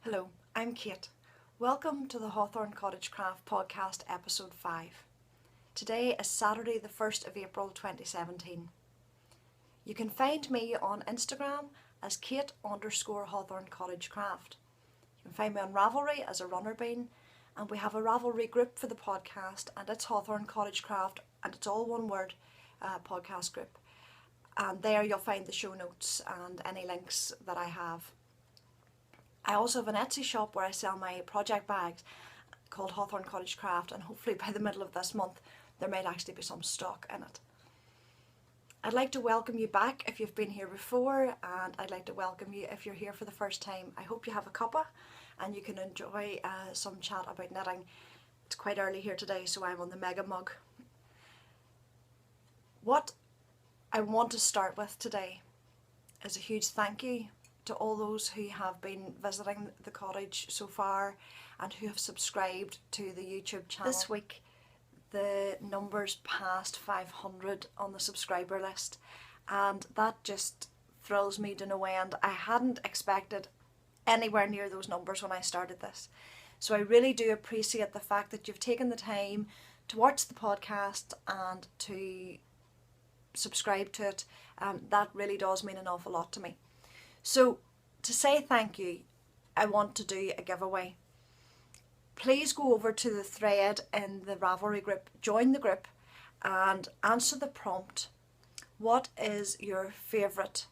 Hello, I'm Kate. Welcome to the Hawthorncottagecraft Podcast episode 5. Today is Saturday the 1st of April 2017. You can find me on Instagram as Kate_Hawthorncottagecraft. You can find me on Ravelry as ARunnerBean, and we have a Ravelry group for the podcast, and it's Hawthorncottagecraft, and it's all one word, podcast group. And there you'll find the show notes and any links that I have. I also have an Etsy shop where I sell my project bags called Hawthorncottagecraft, and hopefully by the middle of this month there might actually be some stock in it. I'd like to welcome you back if you've been here before, and I'd like to welcome you if you're here for the first time. I hope you have a cuppa and you can enjoy some chat about knitting. It's quite early here today, so I'm on the mega mug. What I want to start with today is a huge thank you to all those who have been visiting the cottage so far and who have subscribed to the YouTube channel. This week the numbers passed 500 on the subscriber list, and that just thrills me to no end. I hadn't expected anywhere near those numbers when I started this, so I really do appreciate the fact that you've taken the time to watch the podcast and to subscribe to it. That really does mean an awful lot to me. So, to say thank you, I want to do a giveaway. Please go over to the thread in the Ravelry group, join the group, and answer the prompt. What is your favourite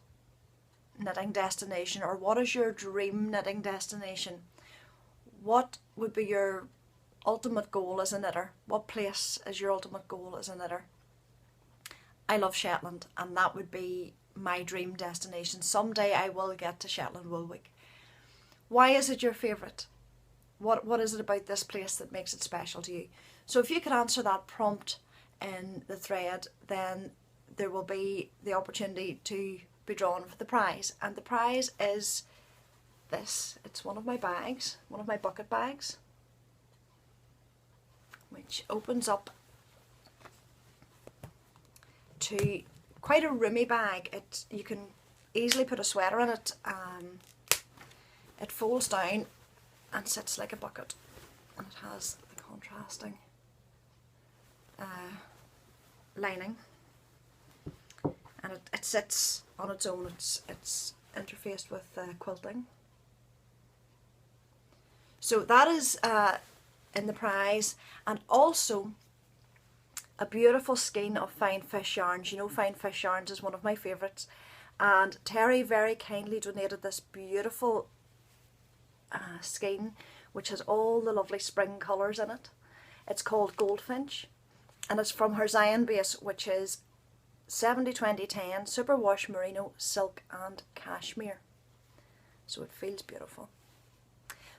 knitting destination, or what is your dream knitting destination? What would be your ultimate goal as a knitter? What place is your ultimate goal as a knitter? I love Shetland, and that would be my dream destination. Someday I will get to Shetland Wool Week. Why is it your favourite? What is it about this place that makes it special to you? So if you could answer that prompt in the thread, then there will be the opportunity to be drawn for the prize. And the prize is this. It's one of my bags, one of my bucket bags, which opens up to quite a roomy bag. You can easily put a sweater in it. It folds down and sits like a bucket, and it has the contrasting lining, and it sits on its own. It's interfaced with quilting. So that is in the prize, and also a beautiful skein of fine fish yarns. You know, fine fish yarns is one of my favourites, and Terry very kindly donated this beautiful skein which has all the lovely spring colours in it. It's called Goldfinch, and it's from her Zion base, which is 70-20-10 superwash merino, silk and cashmere. So it feels beautiful.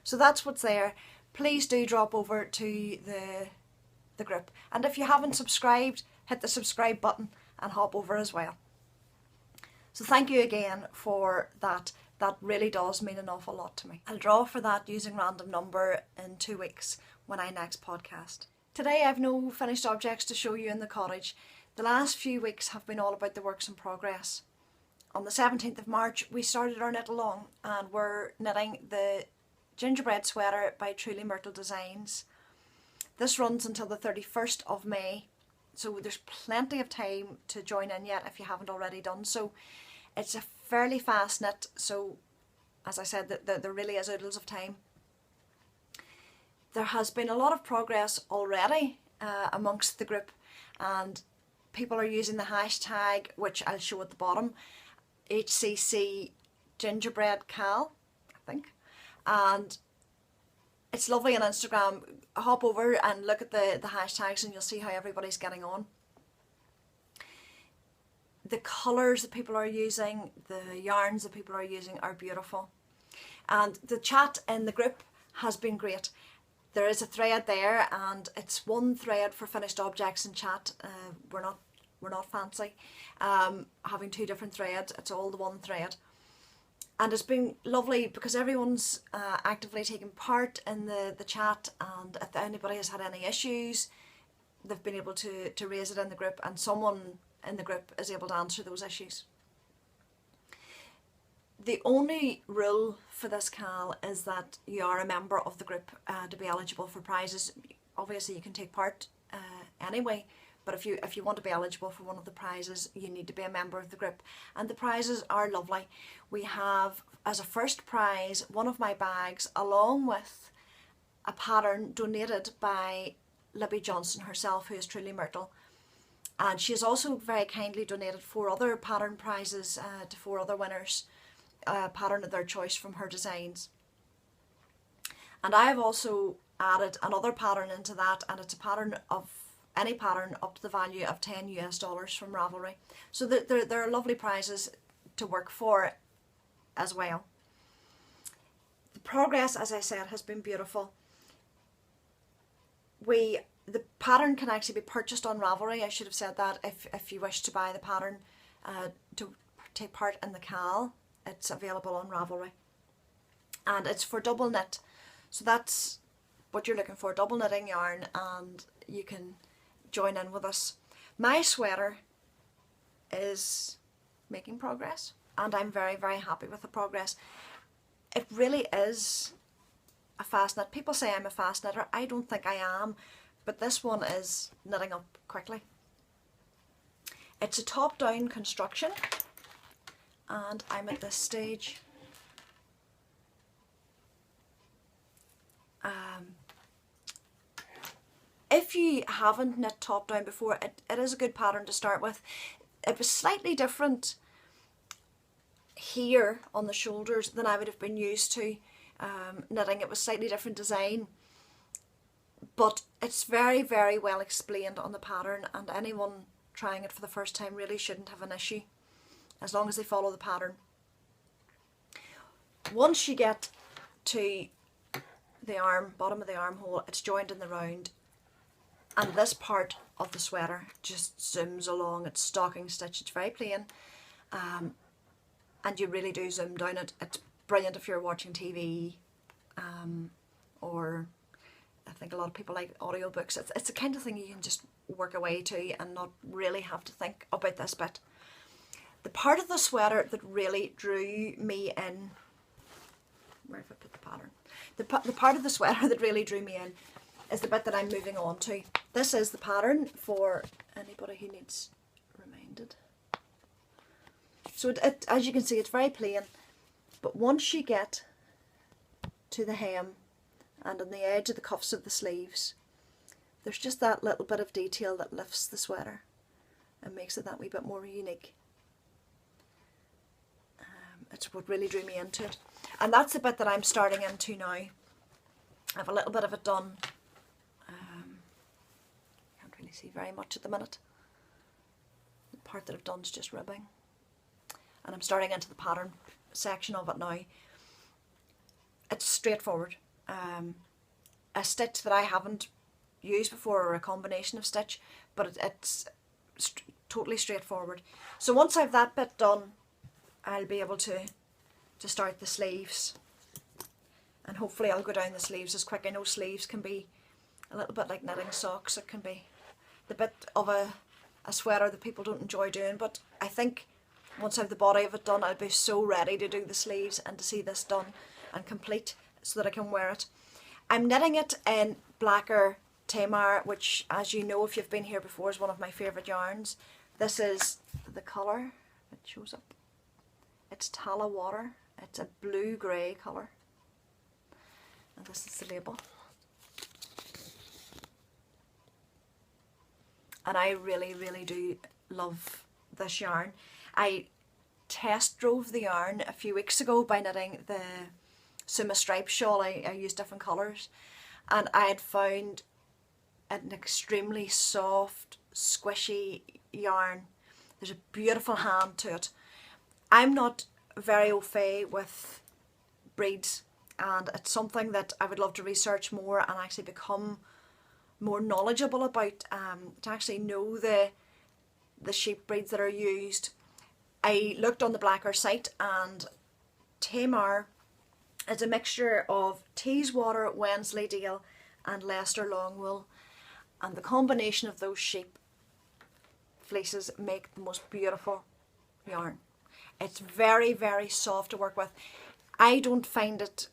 So that's what's there. Please do drop over to the group, and if you haven't subscribed, hit the subscribe button and hop over as well. So thank you again for that. That really does mean an awful lot to me. I'll draw for that using random number in 2 weeks when I next podcast. Today I've no finished objects to show you in the cottage. The last few weeks have been all about the works in progress. On the 17th of March we started our knit along, and we're knitting the gingerbread sweater by Truly Myrtle Designs. This runs until the 31st of May, so there's plenty of time to join in yet if you haven't already done so. It's a fairly fast knit, so as I said, there really is oodles of time. There has been a lot of progress already amongst the group, and people are using the hashtag, which I'll show at the bottom, HCC Gingerbread Cow, I think, and it's lovely on Instagram. Hop over and look at the hashtags and you'll see how everybody's getting on. The colours that people are using, the yarns that people are using are beautiful. And the chat in the group has been great. There is a thread there, and it's one thread for finished objects in chat. We're not fancy having two different threads. It's all the one thread. And it's been lovely because everyone's actively taking part in the chat, and if anybody has had any issues, they've been able to raise it in the group, and someone in the group is able to answer those issues. The only rule for this, Cal, is that you are a member of the group to be eligible for prizes. Obviously, you can take part anyway, but if you want to be eligible for one of the prizes, you need to be a member of the group. And the prizes are lovely. We have, as a first prize, one of my bags, along with a pattern donated by Libby Johnson herself, who is truly Myrtle. And she has also very kindly donated 4 other pattern prizes to 4 other winners, a pattern of their choice from her designs. And I have also added another pattern into that, and it's a pattern of any pattern up to the value of $10 US from Ravelry. So there are lovely prizes to work for as well. The progress, as I said, has been beautiful. The pattern can actually be purchased on Ravelry. I should have said that. If you wish to buy the pattern to take part in the Cal, it's available on Ravelry. And it's for double knit. So that's what you're looking for, double knitting yarn, and you can join in with us. My sweater is making progress, and I'm very, very happy with the progress. It really is a fast knit. People say I'm a fast knitter. I don't think I am, but this one is knitting up quickly. It's a top-down construction, and I'm at this stage. If you haven't knit top-down before, it is a good pattern to start with. It was slightly different here on the shoulders than I would have been used to knitting. It was slightly different design, but it's very, very well explained on the pattern, and anyone trying it for the first time really shouldn't have an issue as long as they follow the pattern. Once you get to the arm, bottom of the armhole, it's joined in the round, and this part of the sweater just zooms along. It's stocking stitch, it's very plain, and you really do zoom down it. It's brilliant if you're watching TV, or I think a lot of people like audiobooks. It's the kind of thing you can just work away to and not really have to think about this bit. The part of the sweater that really drew me in, where have I put the pattern? The part of the sweater that really drew me in is the bit that I'm moving on to. This is the pattern for anybody who needs reminded. So it, as you can see, it's very plain, but once you get to the hem and on the edge of the cuffs of the sleeves, there's just that little bit of detail that lifts the sweater and makes it that wee bit more unique. It's what really drew me into it, and that's the bit that I'm starting into now. I have a little bit of it done. Can't really see very much at the minute. The part that I've done is just ribbing, and I'm starting into the pattern section of it now. It's straightforward. A stitch that I haven't used before, or a combination of stitch, but it's totally straightforward. So once I've that bit done, I'll be able to start the sleeves, and hopefully I'll go down the sleeves as quick. I know sleeves can be a little bit like knitting socks. It can be the bit of a sweater that people don't enjoy doing, but I think once I have the body of it done, I'll be so ready to do the sleeves and to see this done and complete so that I can wear it. I'm knitting it in Blacker Tamar, which, as you know if you've been here before, is one of my favourite yarns. This is the colour. It shows up. It's Tala Water. It's a blue-grey colour. And this is the label. And I really, really do love this yarn. I test drove the yarn a few weeks ago by knitting the Suma Stripe shawl. I used different colours, and I had found an extremely soft, squishy yarn. There's a beautiful hand to it. I'm not very au fait with breeds, and it's something that I would love to research more and actually become more knowledgeable about, to actually know the sheep breeds that are used. I looked on the Blacker site, and Tamar is a mixture of Teeswater, Wensleydale and Leicester Longwool, and the combination of those sheep fleeces make the most beautiful yarn. It's very, very soft to work with. I don't find it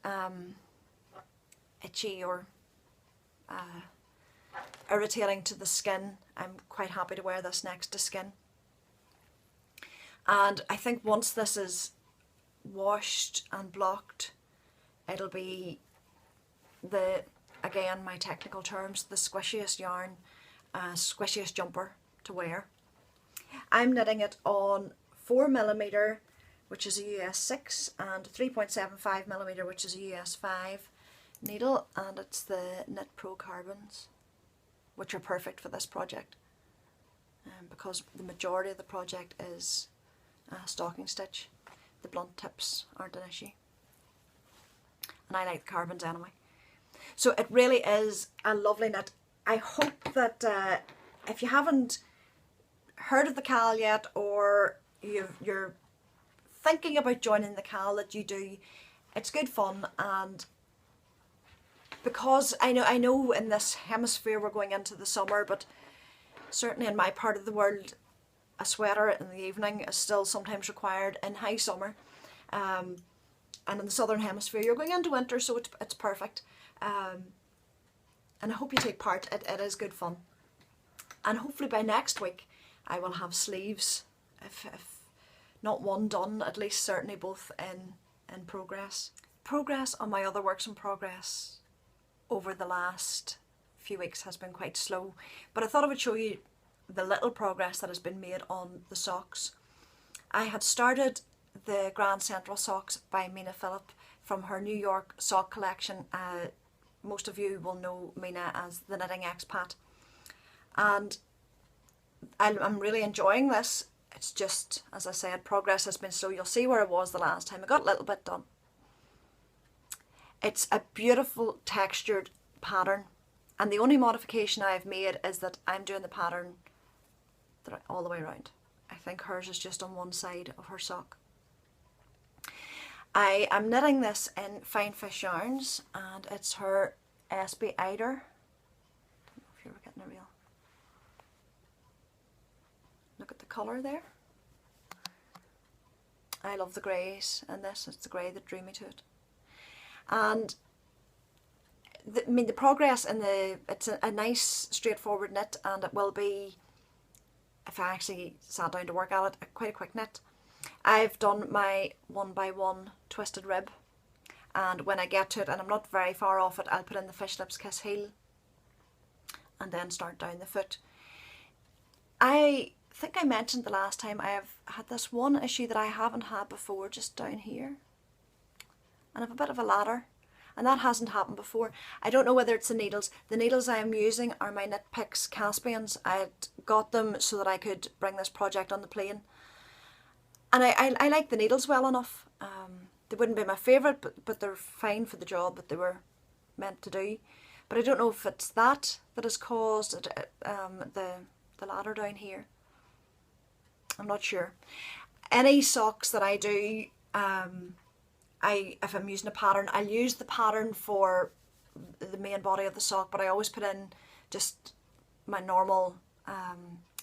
itchy or irritating to the skin. I'm quite happy to wear this next to skin. And I think once this is washed and blocked, it'll be again, my technical terms, the squishiest yarn, squishiest jumper to wear. I'm knitting it on 4mm, which is a US 6, and 3.75mm, which is a US 5 needle, and it's the Knit Pro Carbons, which are perfect for this project, because the majority of the project is stocking stitch. The blunt tips aren't an issue, and I like the carbons anyway. So it really is a lovely knit. I hope that if you haven't heard of the CAL yet, or you're thinking about joining the CAL, that you do. It's good fun, and because I know in this hemisphere we're going into the summer, but certainly in my part of the world, a sweater in the evening is still sometimes required in high summer, and in the southern hemisphere you're going into winter, so it's perfect. And I hope you take part. It is good fun, and hopefully by next week I will have sleeves, if not one done, at least certainly both in progress. Progress on my other works in progress over the last few weeks has been quite slow, but I thought I would show you the little progress that has been made on the socks. I had started the Grand Central socks by Mina Phillip from her New York sock collection. Most of you will know Mina as the Knitting Expat, and I'm really enjoying this. It's just, as I said, progress has been slow. You'll see where I was the last time. I got a little bit done. It's a beautiful textured pattern, and the only modification I've made is that I'm doing the pattern all the way around. I think hers is just on one side of her sock. I am knitting this in Fine Fish yarns, and it's her SB Eider. I don't know if you were getting a real look at the colour there. I love the greys in this. It's the grey that drew me to it. And the progress in it's a nice straightforward knit, and it will be, if I actually sat down to work at it, quite a quick knit. I've done my 1x1 twisted rib, and when I get to it, and I'm not very far off it, I'll put in the Fish Lips Kiss heel and then start down the foot. I think I mentioned the last time I have had this one issue that I haven't had before, just down here, and I have a bit of a ladder, and that hasn't happened before. I don't know whether it's the needles. The needles I am using are my Knit Picks Caspians. I had got them so that I could bring this project on the plane. And I like the needles well enough. They wouldn't be my favourite, but they're fine for the job that they were meant to do. But I don't know if it's that has caused the ladder down here. I'm not sure. Any socks that I do, if I'm using a pattern, I'll use the pattern for the main body of the sock, but I always put in just my normal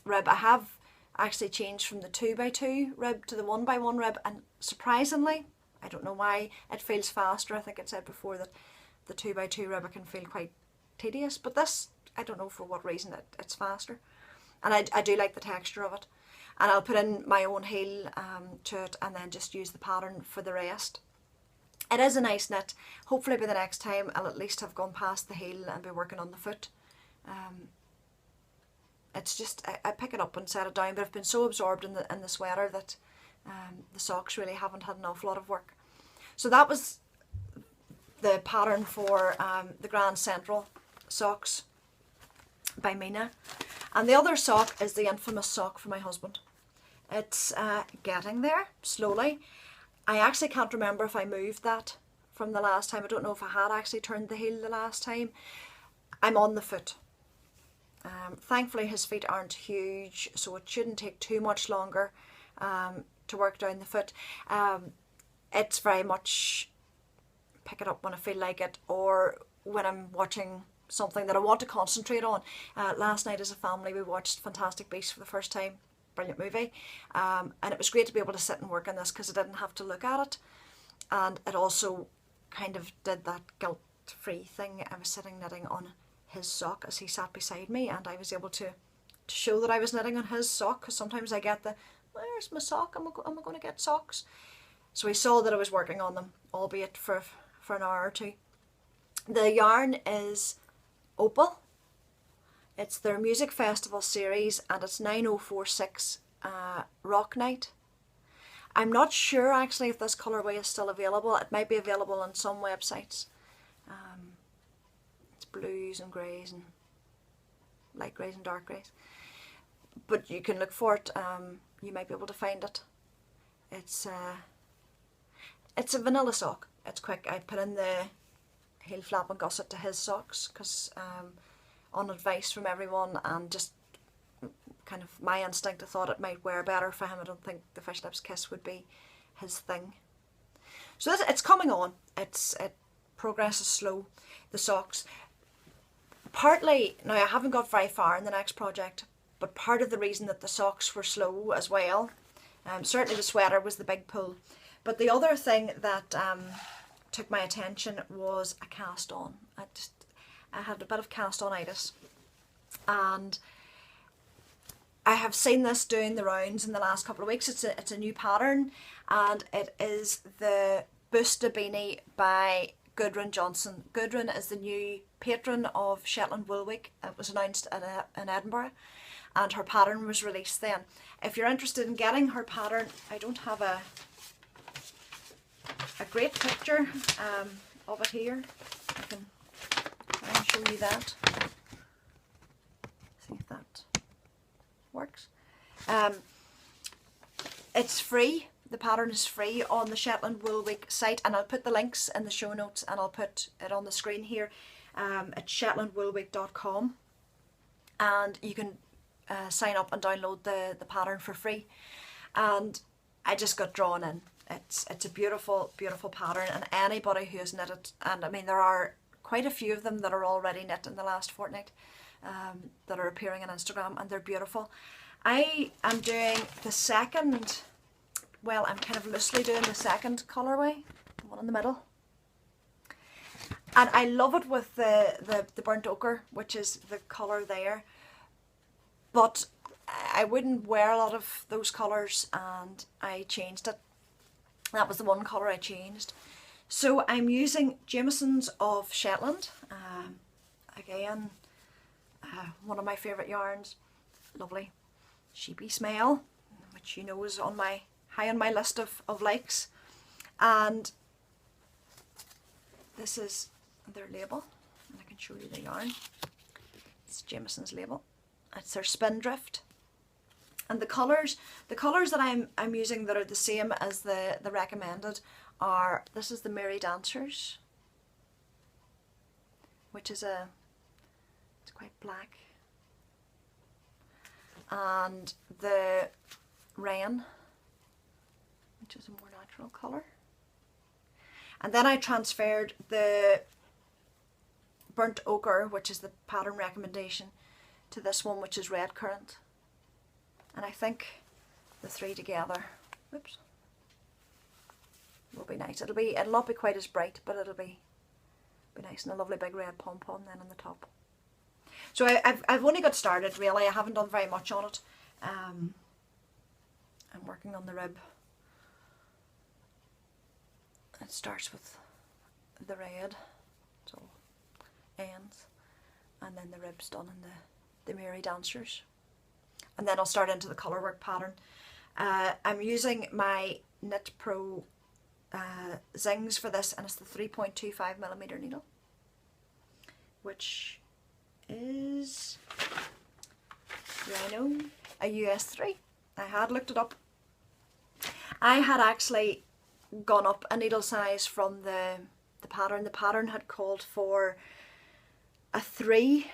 rib. I have actually changed from the 2x2 rib to the 1x1 rib, and surprisingly, I don't know why, it feels faster. I think I said before that the 2x2 rib can feel quite tedious, but this, I don't know for what reason, it's faster, and I do like the texture of it. And I'll put in my own heel to it, and then just use the pattern for the rest. It is a nice knit. Hopefully by the next time I'll at least have gone past the heel and be working on the foot. It's just, I pick it up and set it down, but I've been so absorbed in the sweater that the socks really haven't had an awful lot of work. So that was the pattern for the Grand Central socks by Mina. And the other sock is the infamous sock for my husband. It's getting there, slowly. I actually can't remember if I moved that from the last time. I don't know if I had actually turned the heel the last time. I'm on the foot. Thankfully his feet aren't huge, so it shouldn't take too much longer to work down the foot. It's very much pick it up when I feel like it, or when I'm watching something that I want to concentrate on. Last night as a family we watched Fantastic Beasts for the first time brilliant movie. And it was great to be able to sit and work on this because I didn't have to look at it. And it also kind of did that guilt-free thing. I was sitting knitting on his sock as he sat beside me, and I was able to show that I was knitting on his sock, because sometimes I get the, where's my sock? Am I going to get socks? So he saw that I was working on them, albeit for an hour or two. The yarn is Opal. It's their music festival series, and it's 9046 Rock Night. I'm not sure actually if this colourway is still available. It might be available on some websites. It's blues and greys and light greys and dark greys. But you can look for it. You might be able to find it. It's a vanilla sock. It's quick. I put in the heel flap and gusset to his socks because on advice from everyone, and just kind of my instinct, I thought it might wear better for him. I don't think the Fish Lips Kiss would be his thing. So it's coming on. It progress is slow. The socks. Partly, now I haven't got very far in the next project, but part of the reason that the socks were slow as well, certainly the sweater was the big pull. But the other thing that took my attention was a cast on. I had a bit of cast on-itis, and I have seen this doing the rounds in the last couple of weeks. It's a new pattern, and it is the Busta Beanie by Gudrun Johnson. Gudrun is the new patron of Shetland Wool Week. It was announced in Edinburgh, and her pattern was released then. If you're interested in getting her pattern, I don't have a great picture of it here. I can try and show you that. See if that works. It's free. The pattern is free on the Shetland Wool Week site, and I'll put the links in the show notes, and I'll put it on the screen here at shetlandwoolweek.com, and you can sign up and download the pattern for free. And I just got drawn in. It's a beautiful, beautiful pattern, and anybody who has knitted, and I mean there are quite a few of them that are already knit in the last fortnight that are appearing on Instagram, and they're beautiful. I am doing the second, well, I'm kind of loosely doing the second colourway, the one in the middle. And I love it with the burnt ochre, which is the colour there. But I wouldn't wear a lot of those colours, and I changed it. That was the one colour I changed. So I'm using Jameson's of Shetland. Again, one of my favourite yarns. Lovely sheepy smell, which you know is high on my list of likes. And this is their label, and I can show you the yarn. It's Jameson's label. It's their Spindrift. And the colours that I'm using that are the same as the recommended are, this is the Merry Dancers, which is it's quite black, and the Rain, which is a more natural colour. And then I transferred the Burnt Ochre, which is the pattern recommendation, to this one, which is Red Currant. And I think the three together, whoops, will be nice. It'll not be quite as bright, but it'll be nice, and a lovely big red pom-pom then on the top. So I've only got started really. I haven't done very much on it. I'm working on the rib. It starts with the red, so ends, and then the rib's done in the Merry Dancers. And then I'll start into the colourwork pattern. I'm using my Knit Pro Zings for this, and it's the 3.25mm needle, which is, do I know, a US 3. I had looked it up. I had actually gone up a needle size from the pattern. The pattern had called for a 3mm.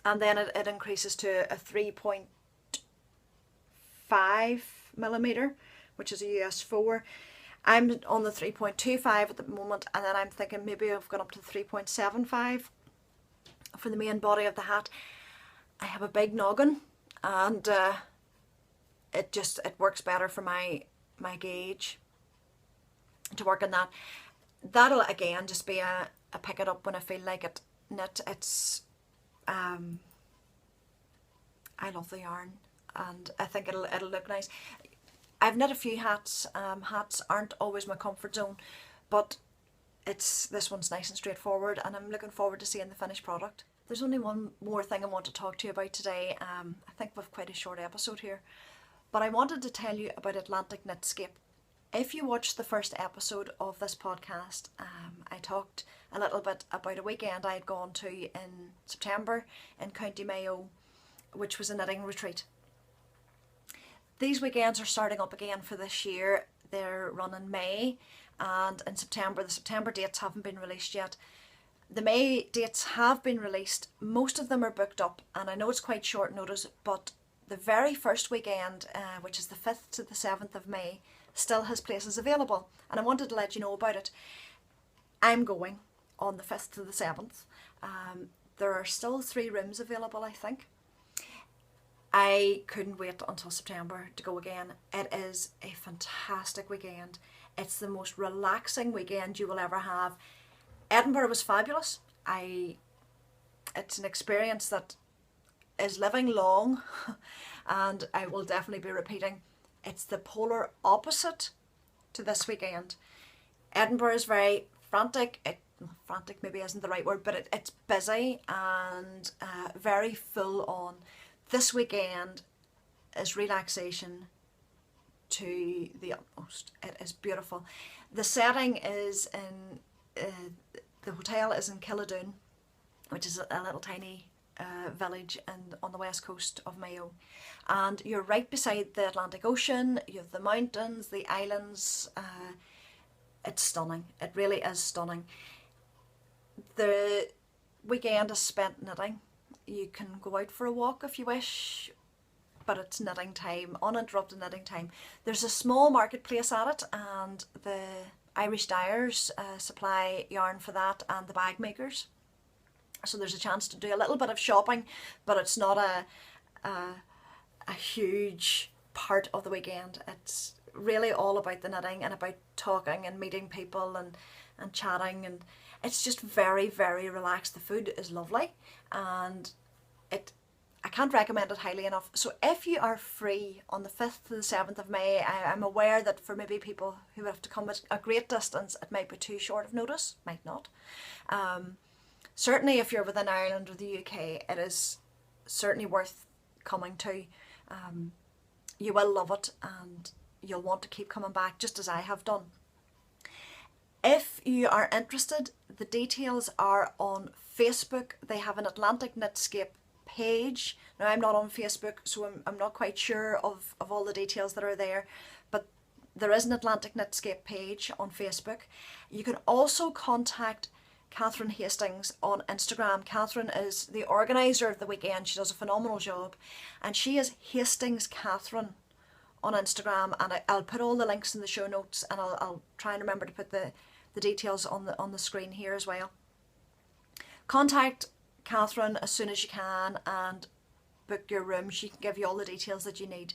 And then it increases to a 3.5mm, which is a US 4. I'm on the 3.25 at the moment, and then I'm thinking maybe I've gone up to 3.75 for the main body of the hat. I have a big noggin, and it works better for my gauge to work on that. That'll again just be a pick it up when I feel like it. Knit. It's I love the yarn, and I think it'll look nice. I've knit a few hats. Hats aren't always my comfort zone, but this one's nice and straightforward, and I'm looking forward to seeing the finished product. There's only one more thing I want to talk to you about today. I think we've quite a short episode here, but I wanted to tell you about Atlantic Knitscape. If you watched the first episode of this podcast, I talked a little bit about a weekend I had gone to in September in County Mayo, which was a knitting retreat. These weekends are starting up again for this year. They're run in May and in September. The September dates haven't been released yet. The May dates have been released. Most of them are booked up, and I know it's quite short notice, but the very first weekend, which is the 5th to the 7th of May, still has places available, and I wanted to let you know about it. I'm going on the 5th to the 7th. There are still 3 rooms available, I think. I couldn't wait until September to go again. It is a fantastic weekend. It's the most relaxing weekend you will ever have. Edinburgh was fabulous. It's an experience that is living long, and I will definitely be repeating. It's the polar opposite to this weekend. Edinburgh is very frantic. Frantic maybe isn't the right word, but it's busy and very full on. This weekend is relaxation to the utmost. It is beautiful. The setting is in the hotel is in Killadoon, which is a little tiny village on the west coast of Mayo, and you're right beside the Atlantic Ocean. You have the mountains, the islands. It's stunning. It really is stunning. The weekend is spent knitting. You can go out for a walk if you wish, but it's knitting time, uninterrupted knitting time. There's a small marketplace at it, and the Irish dyers supply yarn for that, and the bag makers. So there's a chance to do a little bit of shopping, but it's not a huge part of the weekend. It's really all about the knitting and about talking and meeting people and chatting, and it's just very, very relaxed. The food is lovely, and I can't recommend it highly enough. So if you are free on the 5th to the 7th of May, I'm aware that for maybe people who have to come at a great distance, it might be too short of notice, might not. Certainly if you're within Ireland or the UK, it is certainly worth coming to. You will love it, and you'll want to keep coming back, just as I have done. If you are interested, the details are on Facebook. They have an Atlantic Knitscape page. Now, I'm not on Facebook, so I'm not quite sure of all the details that are there, but there is an Atlantic Knitscape page on Facebook. You can also contact Catherine Hastings on Instagram. Catherine is the organiser of the weekend. She does a phenomenal job, and she is Hastings Catherine on Instagram, and I'll put all the links in the show notes, and I'll try and remember to put the details on the screen here as well. Contact Catherine as soon as you can and book your room. She can give you all the details that you need.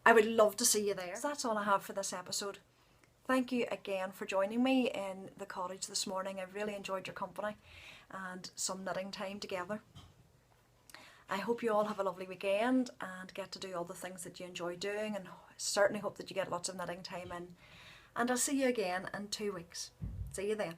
I would love to see you there. So that's all I have for this episode. Thank you again for joining me in the cottage this morning. I've really enjoyed your company and some knitting time together. I hope you all have a lovely weekend and get to do all the things that you enjoy doing, and certainly hope that you get lots of knitting time in. And I'll see you again in 2 weeks. See you then.